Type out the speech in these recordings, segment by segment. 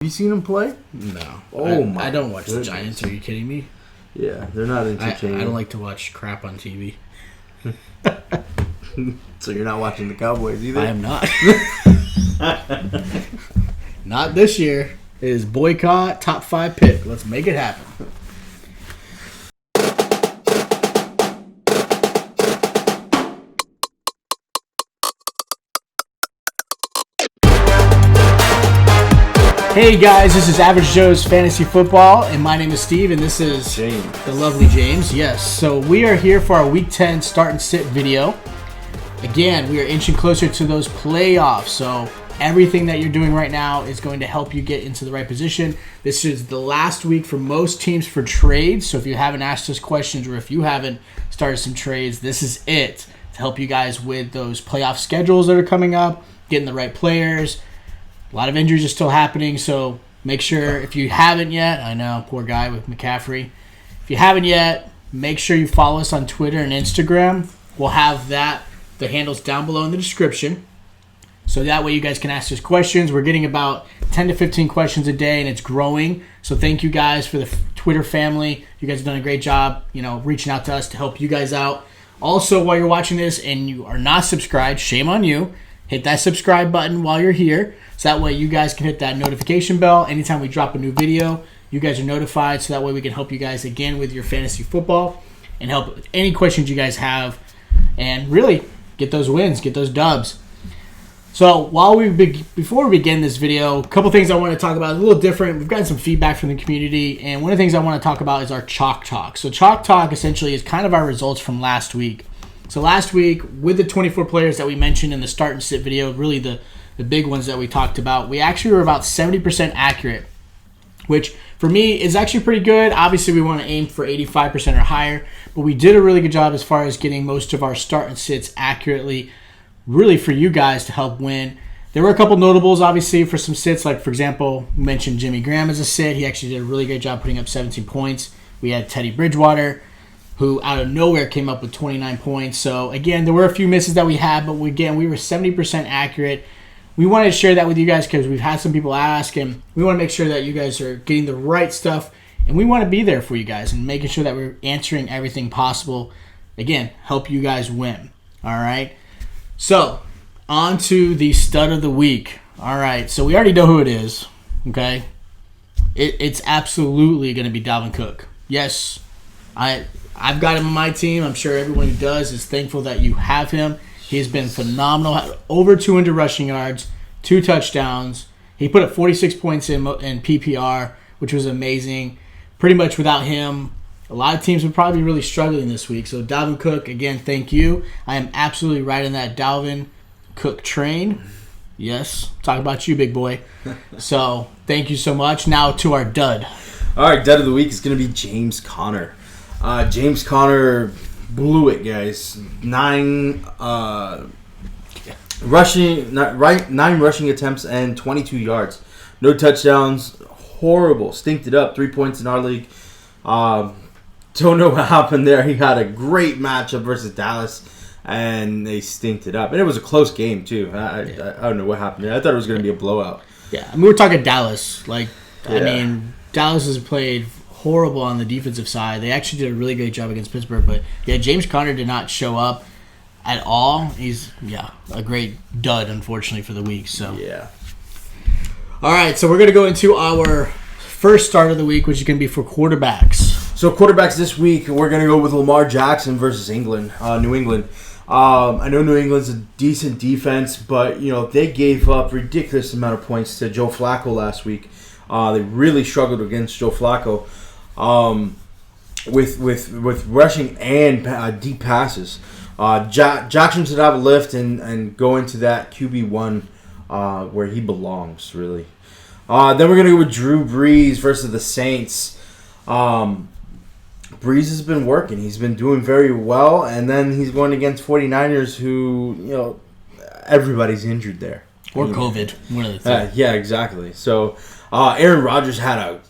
You seen them play? No. I don't watch goodness. the Giants. Are you kidding me? Yeah, they're not I entertaining. don't like to watch crap on TV. So you're not watching the Cowboys either? I am not. Not this year. It is boycott, top 5 pick. Let's make it happen. Hey guys, this is Average Joe's Fantasy Football, and my name is Steve, and this is James. the lovely James. Yes, so we are here for our Week 10 start and sit video. Again, we are inching closer to those playoffs, so everything that you're doing right now is going to help you get into the right position. This is the last week for most teams for trades, so if you haven't asked us questions or if you haven't started some trades, this is it to help you guys with those playoff schedules that are coming up, getting the right players. A lot of injuries are still happening, so make sure if you haven't yet, I know, poor guy with McCaffrey. If you haven't yet, make sure you follow us on Twitter and Instagram. We'll have the handles down below in the description. So that way you guys can ask us questions. We're getting about 10 to 15 questions a day, and it's growing. So thank you guys for the Twitter family. You guys have done a great job, reaching out to us to help you guys out. Also, while you're watching this and you are not subscribed, shame on you. Hit that subscribe button while you're here. So that way you guys can hit that notification bell. Anytime we drop a new video, you guys are notified. So that way we can help you guys again with your fantasy football and help with any questions you guys have. And really, get those wins, get those dubs. So before we begin this video, a couple things I want to talk about, a little different. We've gotten some feedback from the community, and one of the things I want to talk about is our Chalk Talk. So Chalk Talk essentially is kind of our results from last week. So last week, with the 24 players that we mentioned in the start and sit video, really the big ones that we talked about, we actually were about 70% accurate, which for me is actually pretty good. Obviously, we want to aim for 85% or higher, but we did a really good job as far as getting most of our start and sits accurately, really for you guys to help win. There were a couple notables, obviously, for some sits. Like, for example, we mentioned Jimmy Graham as a sit. He actually did a really great job putting up 17 points. We had Teddy Bridgewater, who out of nowhere came up with 29 points. So, again, there were a few misses that we had, but we were 70% accurate. We wanted to share that with you guys because we've had some people ask, and we want to make sure that you guys are getting the right stuff, and we want to be there for you guys and making sure that we're answering everything possible. Again, help you guys win. All right? So, on to the stud of the week. All right, so we already know who it is, okay? It's absolutely going to be Dalvin Cook. Yes, I've got him on my team. I'm sure everyone who does is thankful that you have him. He's been phenomenal. Over 200 rushing yards, 2 touchdowns. He put up 46 points in PPR, which was amazing. Pretty much without him, a lot of teams would probably be really struggling this week. So Dalvin Cook, again, thank you. I am absolutely right in that Dalvin Cook train. Yes, talk about you, big boy. So thank you so much. Now to our dud. All right, dud of the week is going to be James Conner. James Conner blew it, guys. 9 rushing attempts and 22 yards. No touchdowns. Horrible. Stinked it up. 3 points in our league. Don't know what happened there. He had a great matchup versus Dallas, and they stinked it up. And it was a close game, too. I don't know what happened there. I thought it was going to be a blowout. Yeah, I mean, we're talking Dallas. Dallas has played horrible on the defensive side. They actually did a really great job against Pittsburgh, but yeah, James Conner did not show up at all. He's a great dud, unfortunately, for the week. So yeah. All right, so we're gonna go into our first start of the week, which is gonna be for quarterbacks. So quarterbacks this week, we're gonna go with Lamar Jackson versus New England. I know New England's a decent defense, but they gave up ridiculous amount of points to Joe Flacco last week. They really struggled against Joe Flacco. With rushing and deep passes. Jackson should have a lift and go into that QB1 where he belongs, really. Then we're going to go with Drew Brees versus the Saints. Brees has been working. He's been doing very well, and then he's going against 49ers who, everybody's injured there. Or COVID. One of the two. Yeah, exactly. So Aaron Rodgers had a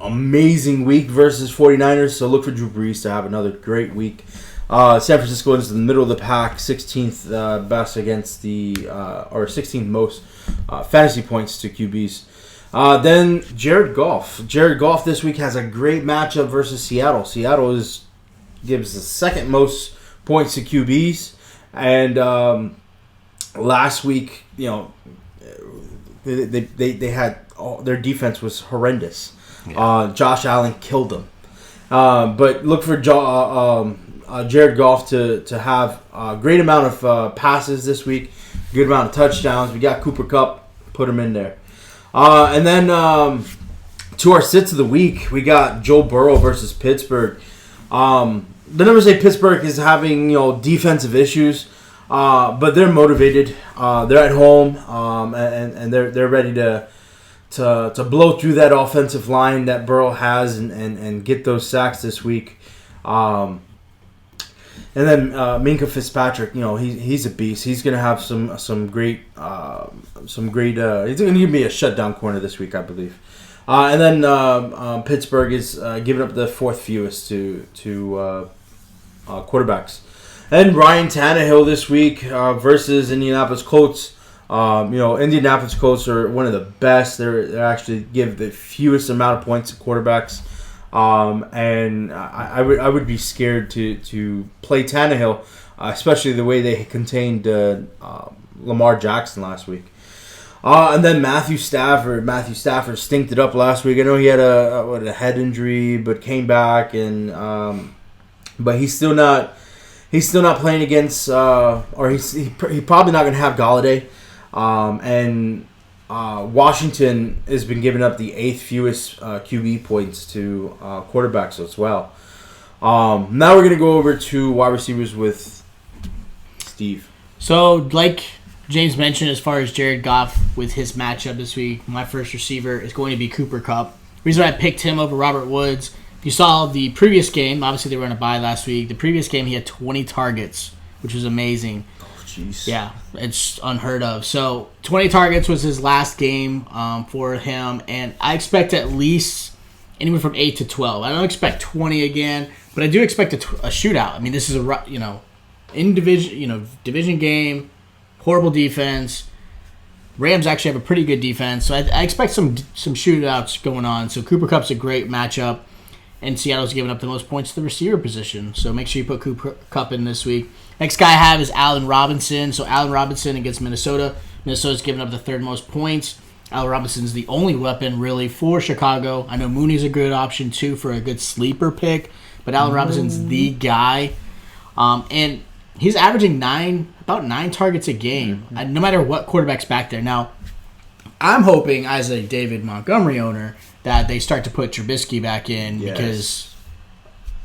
amazing week versus 49ers, so look for Drew Brees to have another great week. San Francisco is in the middle of the pack, 16th best against or 16th most fantasy points to QBs. Then Jared Goff. Jared Goff this week has a great matchup versus Seattle. Seattle gives the second most points to QBs, and last week, they had their defense was horrendous. Yeah. Josh Allen killed them. But look for Jared Goff to have a great amount of passes this week, good amount of touchdowns. We got Cooper Kupp, put him in there. And then to our sits of the week, we got Joe Burrow versus Pittsburgh. The numbers say Pittsburgh is having defensive issues, but they're motivated. They're at home, and they're ready to blow through that offensive line that Burrow has and get those sacks this week. And then Minkah Fitzpatrick, he's a beast. He's gonna have some great. He's gonna give me a shutdown corner this week, I believe. And then Pittsburgh is giving up the fourth fewest to quarterbacks. And Ryan Tannehill this week versus Indianapolis Colts. Indianapolis Colts are one of the best. They actually give the fewest amount of points to quarterbacks. And I would be scared to play Tannehill, especially the way they contained Lamar Jackson last week. And then Matthew Stafford stinked it up last week. I know he had a head injury, but came back, and but he's still not playing against, or he's probably not going to have Galladay. And Washington has been giving up the 8th fewest QB points to quarterbacks as well. Now we're going to go over to wide receivers with Steve. So, like James mentioned, as far as Jared Goff with his matchup this week, my first receiver is going to be Cooper Kupp. The reason I picked him over Robert Woods, if you saw the previous game, obviously they were on a bye last week. The previous game, he had 20 targets, which was amazing. Jeez. Yeah, it's unheard of. So 20 targets was his last game for him, and I expect at least anywhere from 8 to 12. I don't expect 20 again, but I do expect a shootout. I mean, this is in division game, horrible defense. Rams actually have a pretty good defense, so I expect some shootouts going on. So Cooper Kupp's a great matchup, and Seattle's giving up the most points to the receiver position. So make sure you put Cooper Kupp in this week. Next guy I have is Allen Robinson. So Allen Robinson against Minnesota. Minnesota's giving up the third most points. Allen Robinson's the only weapon, really, for Chicago. I know Mooney's a good option, too, for a good sleeper pick. But Allen Robinson's the guy. And he's averaging about 9 targets a game, no matter what quarterback's back there. Now, I'm hoping, as a David Montgomery owner, that they start to put Trubisky back in because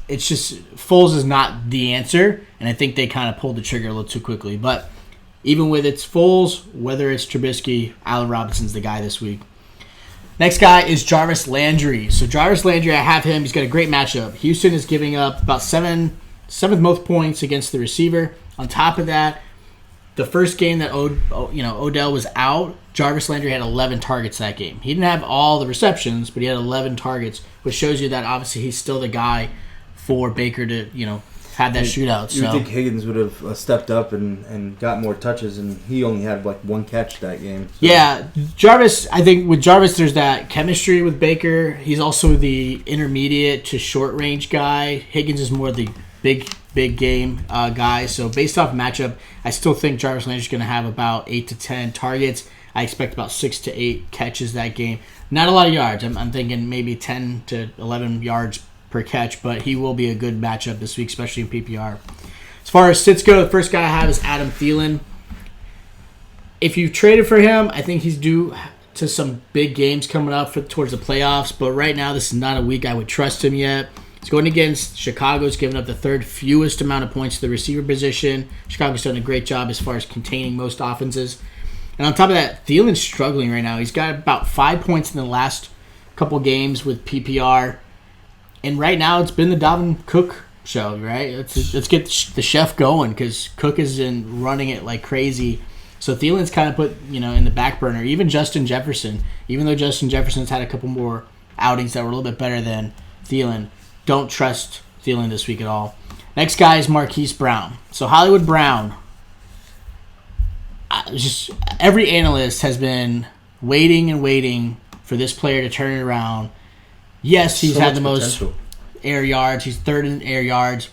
it's just Foles is not the answer, and I think they kind of pulled the trigger a little too quickly. But even with it's Foles, whether it's Trubisky, Allen Robinson's the guy this week. Next guy is Jarvis Landry. So Jarvis Landry, I have him. He's got a great matchup. Houston is giving up about seventh most points against the receiver. On top of that, the first game that Odell was out, Jarvis Landry had 11 targets that game. He didn't have all the receptions, but he had 11 targets, which shows you that obviously he's still the guy for Baker to have that shootout. You would think Higgins would have stepped up and got more touches, and he only had like 1 catch that game. So. Yeah, Jarvis. I think with Jarvis, there's that chemistry with Baker. He's also the intermediate to short range guy. Higgins is more the big game guy. So based off matchup, I still think Jarvis Landry's going to have about 8 to 10 targets. I expect about 6 to 8 catches that game. Not a lot of yards. I'm thinking maybe 10 to 11 yards per catch, but he will be a good matchup this week, especially in PPR. As far as sits go, the first guy I have is Adam Thielen. If you traded for him, I think he's due to some big games coming up towards the playoffs, but right now this is not a week I would trust him yet. He's going against Chicago's giving up the third fewest amount of points to the receiver position. Chicago's done a great job as far as containing most offenses. And on top of that, Thielen's struggling right now. He's got about 5 points in the last couple games with PPR. And right now, it's been the Dalvin Cook show, right? Let's get the chef going because Cook is running it like crazy. So Thielen's kind of put in the back burner. Even Justin Jefferson, even though Justin Jefferson's had a couple more outings that were a little bit better than Thielen, don't trust Thielen this week at all. Next guy is Marquise Brown. So Hollywood Brown, just every analyst has been waiting for this player to turn it around. Yes, he's had the most air yards. He's third in air yards.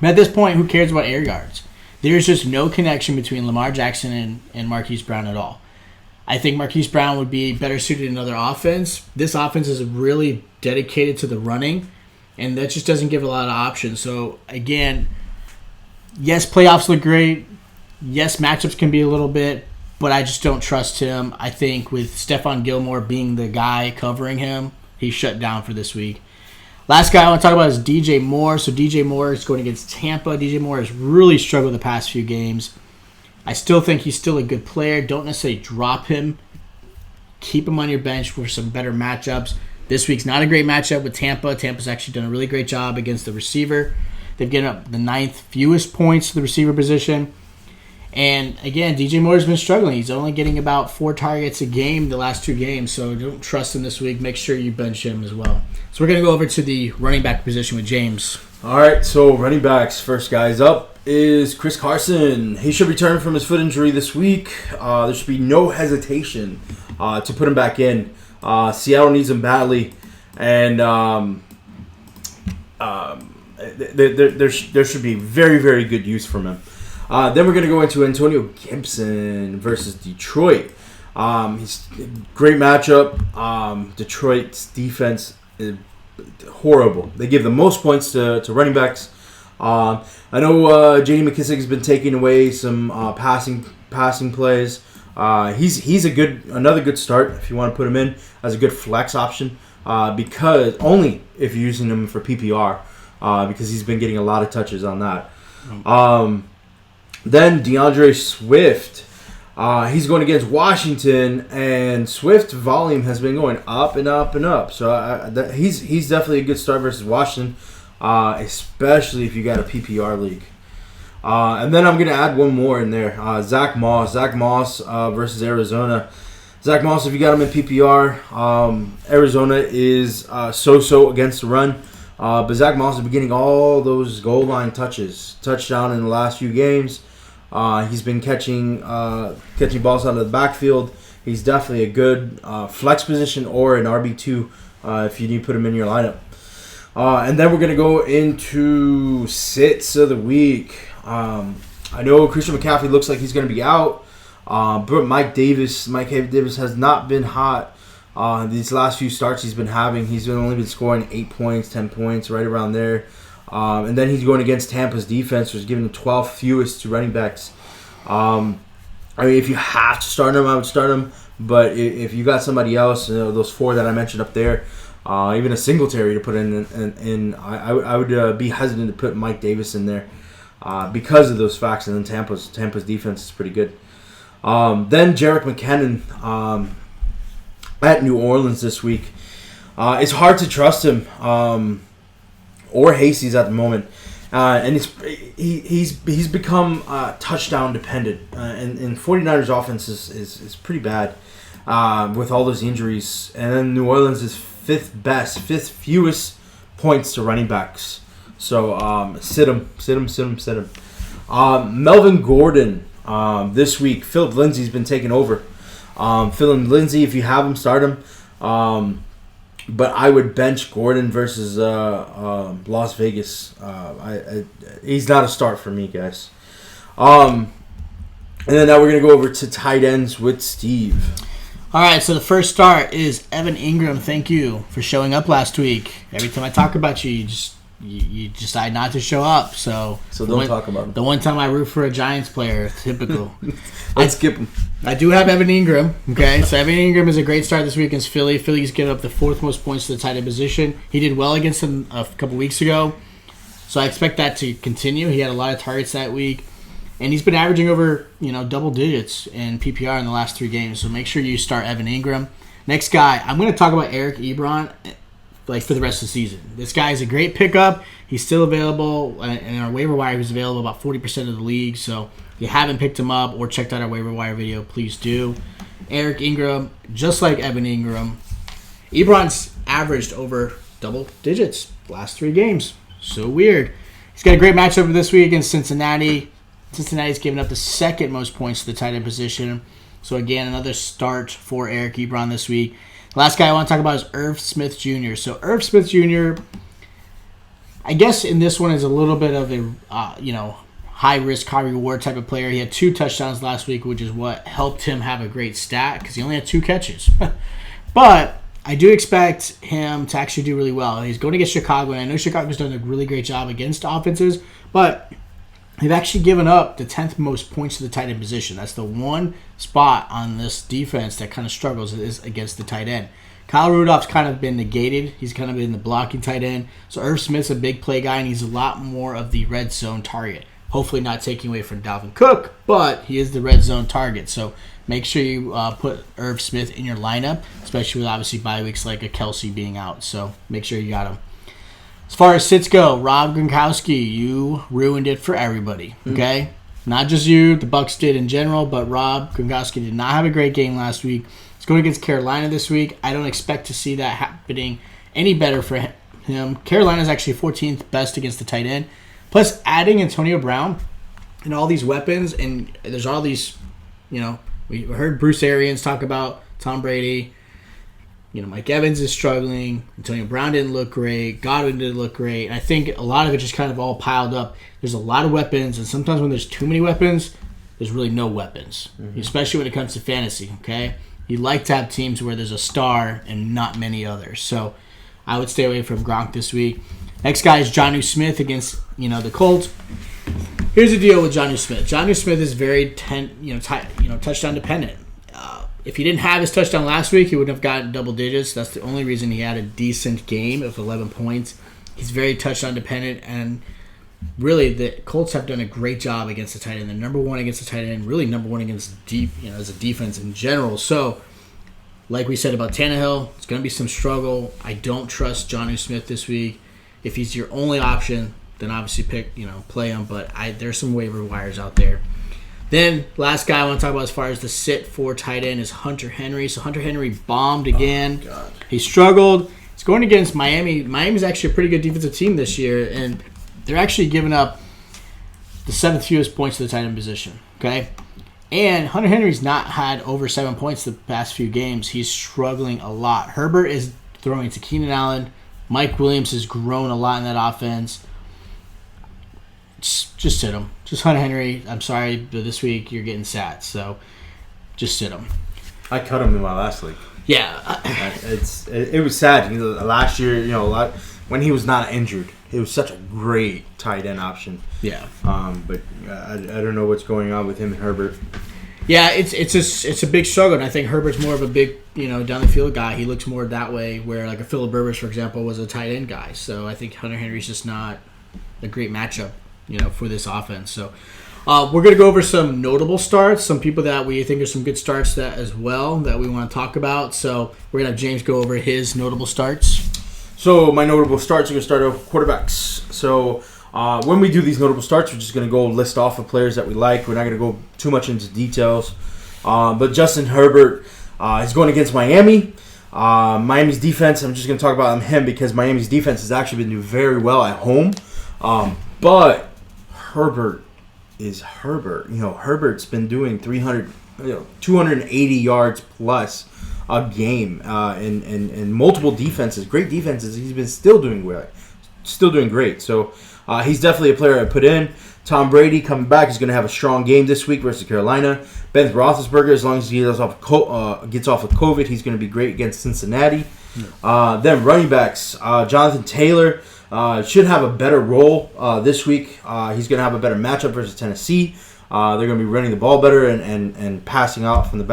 But at this point, who cares about air yards? There's just no connection between Lamar Jackson and Marquise Brown at all. I think Marquise Brown would be better suited in another offense. This offense is really dedicated to the running, and that just doesn't give a lot of options. So, again, yes, playoffs look great. Yes, matchups can be a little bit, but I just don't trust him. I think with Stephon Gilmore being the guy covering him, he's shut down for this week. Last guy I want to talk about is DJ Moore. So DJ Moore is going against Tampa. DJ Moore has really struggled the past few games. I still think he's still a good player. Don't necessarily drop him. Keep him on your bench for some better matchups. This week's not a great matchup with Tampa. Tampa's actually done a really great job against the receiver. They've given up the 9th fewest points to the receiver position. And again, DJ Moore's been struggling. He's only getting about 4 targets a game the last 2 games, so don't trust him this week. Make sure you bench him as well. So we're going to go over to the running back position with James. All right, so running backs. First guys up is Chris Carson. He should return from his foot injury this week. There should be no hesitation to put him back in. Seattle needs him badly, and there should be very, very good use from him. Then we're going to go into Antonio Gibson versus Detroit. He's great matchup. Detroit's defense is horrible. They give the most points to running backs. I know J.D. McKissick has been taking away some passing plays. He's another good start if you want to put him in as a good flex option because only if you're using him for PPR because he's been getting a lot of touches on that. Then DeAndre Swift, he's going against Washington, and Swift's volume has been going up and up and up. So he's definitely a good start versus Washington, especially if you got a PPR league. And then I'm going to add one more in there, Zach Moss. Zach Moss versus Arizona. Zach Moss, if you got him in PPR, Arizona is so-so against the run. But Zach Moss has been getting all those goal line touchdown in the last few games. He's been catching balls out of the backfield. He's definitely a good flex position or an RB2 if you need to put him in your lineup. And then we're going to go into sits of the week. I know Christian McCaffrey looks like he's going to be out, but Mike Davis has not been hot. These last few starts he's been having. He's only been scoring 8 points, 10 points, right around there. And then he's going against Tampa's defense, which is giving the 12th fewest to running backs. I mean, if you have to start him, I would start him. But if you got somebody else, those 4 that I mentioned up there, even a Singletary to put in I would be hesitant to put Mike Davis in there because of those facts. And then Tampa's defense is pretty good. Then Jerick McKinnon at New Orleans this week. It's hard to trust him. Or Hasties at the moment, and he's become touchdown dependent, and 49ers offense is pretty bad with all those injuries, and then New Orleans is fifth fewest points to running backs. So sit him. Melvin Gordon this week. Philip Lindsay's been taking over. Philip Lindsay, if you have him, start him. But I would bench Gordon versus Las Vegas. He's not a start for me, guys. And then now we're going to go over to tight ends with Steve. All right, so the first start is Evan Ingram. Thank you for showing up last week. Every time I talk about you, you decide not to show up. So don't talk about him. The one time I root for a Giants player, typical. I'd skip him. I do have Evan Ingram. Okay, so Evan Ingram is a great start this week against Philly. Philly's given up the 4th most points to the tight end position. He did well against them a couple weeks ago, so I expect that to continue. He had a lot of targets that week, and he's been averaging over double digits in PPR in the last 3 games. So make sure you start Evan Ingram. Next guy, I'm going to talk about Eric Ebron. For the rest of the season. This guy is a great pickup. He's still available. In our waiver wire, he's available about 40% of the league. So if you haven't picked him up or checked out our waiver wire video, please do. Eric Ingram, just like Evan Ingram, Ebron's averaged over double digits last 3 games. So weird. He's got a great matchup this week against Cincinnati. Cincinnati's given up the 2nd most points to the tight end position. So again, another start for Eric Ebron this week. Last guy I want to talk about is Irv Smith Jr. So Irv Smith Jr., I guess in this one is a little bit of a, high risk, high reward type of player. He had 2 touchdowns last week, which is what helped him have a great stat because he only had 2 catches. But I do expect him to actually do really well. He's going against Chicago, and I know Chicago's done a really great job against offenses, but they've actually given up the 10th most points to the tight end position. That's the one spot on this defense that kind of struggles is against the tight end. Kyle Rudolph's kind of been negated. He's kind of been the blocking tight end. So Irv Smith's a big play guy, and he's a lot more of the red zone target. Hopefully not taking away from Dalvin Cook, but he is the red zone target. So make sure you put Irv Smith in your lineup, especially with obviously bye weeks like a Kelsey being out. So make sure you got him. As far as sits go, Rob Gronkowski, you ruined it for everybody. Okay, not just you, the Bucs did in general, but Rob Gronkowski did not have a great game last week. He's going against Carolina this week. I don't expect to see that happening any better for him. Carolina's actually 14th best against the tight end. Plus, adding Antonio Brown and all these weapons, and there's all these, we heard Bruce Arians talk about Tom Brady. Mike Evans is struggling. Antonio Brown didn't look great. Godwin didn't look great. And I think a lot of it just kind of all piled up. There's a lot of weapons, and sometimes when there's too many weapons, there's really no weapons, especially when it comes to fantasy, okay? You like to have teams where there's a star and not many others. So I would stay away from Gronk this week. Next guy is Jonnu Smith against, the Colts. Here's the deal with Jonnu Smith. Jonnu Smith is very touchdown dependent. If he didn't have his touchdown last week, he wouldn't have gotten double digits. That's the only reason he had a decent game of 11 points. He's very touchdown dependent, and really the Colts have done a great job against the tight end. They're number 1 against the tight end, really number 1 against as a defense in general. So, like we said about Tannehill, it's going to be some struggle. I don't trust Jonnu Smith this week. If he's your only option, then obviously play him. But there's some waiver wires out there. Then, last guy I want to talk about as far as the sit for tight end is Hunter Henry. So Hunter Henry bombed again. Oh, God. He struggled. He's going against Miami. Miami's actually a pretty good defensive team this year, and they're actually giving up the 7th fewest points to the tight end position. Okay? And Hunter Henry's not had over 7 points the past few games. He's struggling a lot. Herbert is throwing to Keenan Allen. Mike Williams has grown a lot in that offense. Just sit him. Just Hunter Henry. I'm sorry, but this week you're getting sat, so just sit him. I cut him in my last league. Yeah. It was sad. Last year, when he was not injured, it was such a great tight end option. Yeah. But I don't know what's going on with him and Herbert. Yeah, it's a big struggle, and I think Herbert's more of a big, down the field guy. He looks more that way, where like a Phillip Rivers, for example, was a tight end guy. So I think Hunter Henry's just not a great matchup, for this offense. So we're going to go over some notable starts, some people that we think are some good starts that as well that we want to talk about. So we're going to have James go over his notable starts. So my notable starts are going to start off with quarterbacks. So when we do these notable starts, we're just going to go list off the players that we like. We're not going to go too much into details. But Justin Herbert is going against Miami. Miami's defense, I'm just going to talk about him because Miami's defense has actually been doing very well at home. But Herbert is Herbert. Herbert's been doing 280 yards plus a game in multiple defenses, great defenses. He's been still doing great. So he's definitely a player I put in. Tom Brady coming back is going to have a strong game this week versus Carolina. Ben Roethlisberger, as long as he gets off of COVID, he's going to be great against Cincinnati. Then running backs, Jonathan Taylor should have a better role this week. He's going to have a better matchup versus Tennessee. They're going to be running the ball better and passing out from the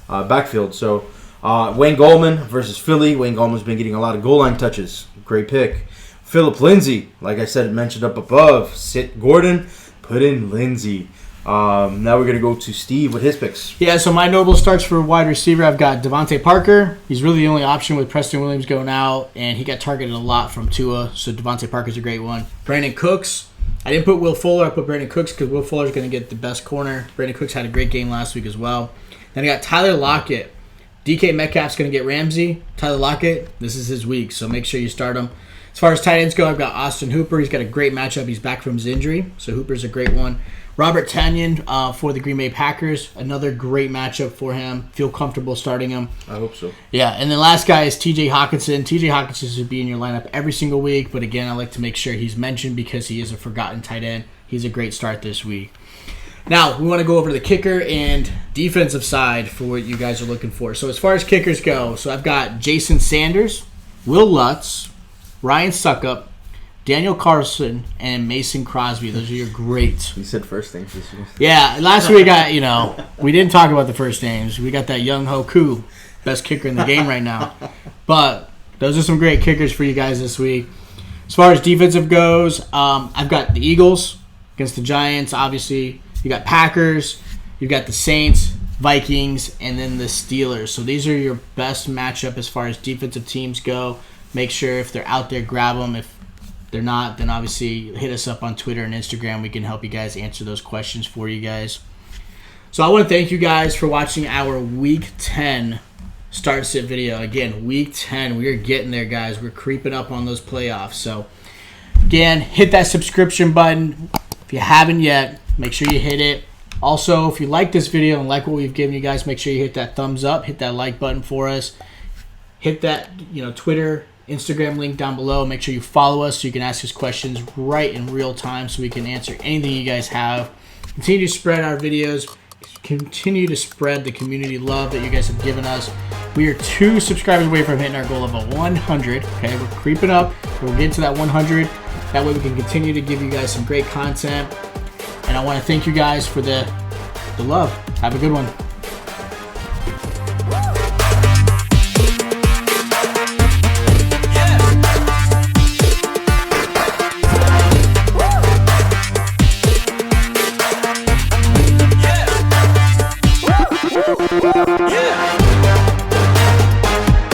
backfield. So Wayne Gallman versus Philly. Wayne Gallman's been getting a lot of goal line touches. Great pick. Phillip Lindsay, like I said, mentioned up above. Sit Gordon, put in Lindsay. Now we're going to go to Steve with his picks. Yeah, so my notable starts for wide receiver, I've got Devontae Parker. He's really the only option with Preston Williams going out, and he got targeted a lot from Tua, so Devontae Parker's a great one. Brandon Cooks. I didn't put Will Fuller. I put Brandon Cooks because Will Fuller's going to get the best corner. Brandon Cooks had a great game last week as well. Then I got Tyler Lockett. DK Metcalf's going to get Ramsey. Tyler Lockett, this is his week, so make sure you start him. As far as tight ends go, I've got Austin Hooper. He's got a great matchup. He's back from his injury, so Hooper's a great one. Robert Tonyan for the Green Bay Packers. Another great matchup for him. Feel comfortable starting him. I hope so. Yeah, and then last guy is TJ Hawkinson. TJ Hawkinson should be in your lineup every single week, but again, I like to make sure he's mentioned because he is a forgotten tight end. He's a great start this week. Now, we want to go over to the kicker and defensive side for what you guys are looking for. So as far as kickers go, so I've got Jason Sanders, Will Lutz, Ryan Suckup, Daniel Carlson, and Mason Crosby. Those are your great. You said first names this week. Yeah, last week we didn't talk about the first names. We got that Young Ho Koo, best kicker in the game right now. But those are some great kickers for you guys this week. As far as defensive goes, I've got the Eagles against the Giants, obviously. You got Packers, you've got the Saints, Vikings, and then the Steelers. So these are your best matchup as far as defensive teams go. Make sure if they're out there, grab them. If they're not, then obviously hit us up on Twitter and Instagram. We can help you guys answer those questions for you guys. So I want to thank you guys for watching our Week 10 Start Sit video. Again, Week 10, we are getting there, guys. We're creeping up on those playoffs. So again, hit that subscription button. If you haven't yet, make sure you hit it. Also, if you like this video and like what we've given you guys, make sure you hit that thumbs up, hit that like button for us. Hit that, Twitter, Instagram link down below. Make sure you follow us so you can ask us questions right in real time so we can answer anything you guys have. Continue to spread our videos. Continue to spread the community love that you guys have given us. We are 2 subscribers away from hitting our goal of a 100. Okay, we're creeping up. We'll get to that 100. That way we can continue to give you guys some great content. And I want to thank you guys for the love. Have a good one.